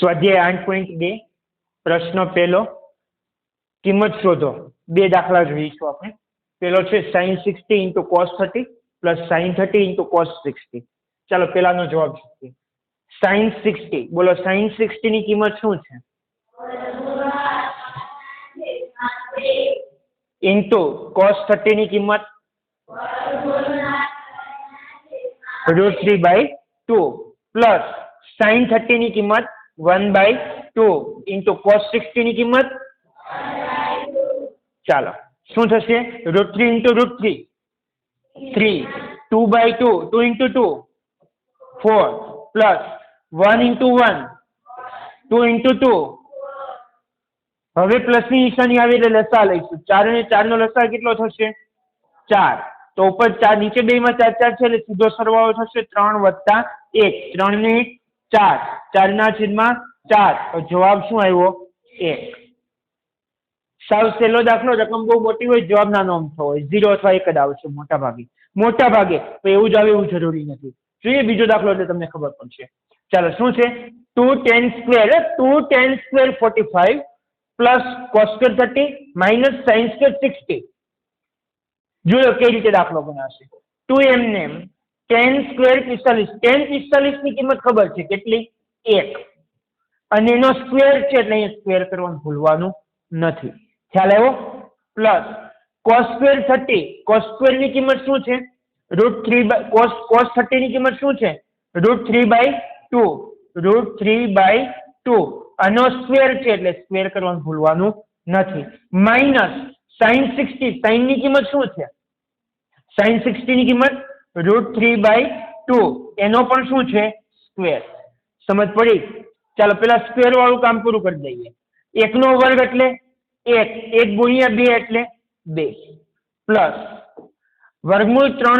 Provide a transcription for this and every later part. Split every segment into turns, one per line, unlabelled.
સ્વાધ્યાય 8.2 પ્રશ્ન પહેલો કિંમત શોધો. બે દાખલા જોઈશું આપણે. પહેલો છે sin 60 into cos 30 plus sin 30 into cos 60. ચાલો પહેલાનો જવાબ શોધીએ. sin 60 બોલો, sin 60 ની કિંમત શું છે? into cos 30 ની કિંમત √3/2 પ્લસ sin 30 ની કિંમત 1/2 into cos 60 ની કિંમત ચાલો શું થશે? √3 into √3 3 2/2 2 into 2 4 plus 1 into 1 2 into 2. હવે પ્લસ ની નિશાની આવે એટલે લસા લઈશું. 4 અને 4 નો લસા કેટલો થશે? 4. તો ઉપર 4 નીચે બે માં 4 4 છે એટલે સીધો સરવાળો થશે 3 + 1 3 ને 4 4 ના છેદમાં 4. તો જવાબ શું આવ્યો? 1. સાવ સહેલો દાખલો. રકમ બહુ મોટી હોય જવાબ નાનો અમથો હોય, 0 અથવા 1 જ આવશે મોટા ભાગે. તો એવું જ આવે એવું જરૂરી નથી. જોઈએ બીજો દાખલો એટલે તમને ખબર પડશે. ચાલો શું છે? 2 tan square 45 plus cos square 30 minus sin square 60. જોયો કઈ રીતે દાખલો બનાવશે. 2m tan square 45 tan 45 ની કિંમત ખબર છે કેટલી? 1. અને એનો સ્ક્વેર છે એટલે અહીંયા સ્ક્વેર કરવાનું ભૂલવાનું નથી. ખ્યાલ આવ્યો? Plus cos square 30 cos square ની કિંમત શું છે? cos 30 ની કિંમત શું છે? √3/2 આનો સ્ક્વેર છે એટલે સ્ક્વેર કરવાનું ભૂલવાનું નથી. માઇનસ sin 60 sin ની કિંમત શું છે? sin 60 ની કિંમત √3/2 એનો પણ શું છે? સ્ક્વેર. સમજ પડી? ચાલો પેલા સ્ક્વેર વાળું કામ પૂરું કરી દઈએ. 1 નો વર્ગ એટલે 1 1 ગુણ્યા 2 એટલે 2 પ્લસ વર્ગમૂળ 3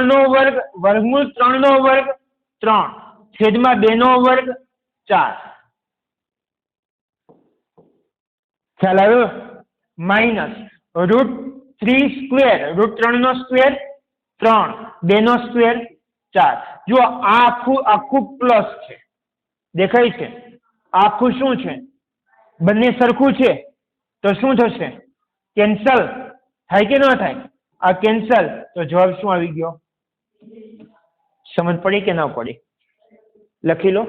નો વર્ગ 3 છેદમાં 2 નો વર્ગ 4. ખ્યાલ આવ્યો? માઇનસ √3² √3 નો સ્ક્વેર 3 2 નો સ્ક્વેર 4. જો આ આખું પ્લસ છે, દેખાય છે? આખું શું છે? બંને સરખું છે તો શું થશે? કેન્સલ થાય કે ન થાય? આ કેન્સલ. તો જવાબ શું આવી ગયો? સમજ પડી કે ન પડી? લખી લો.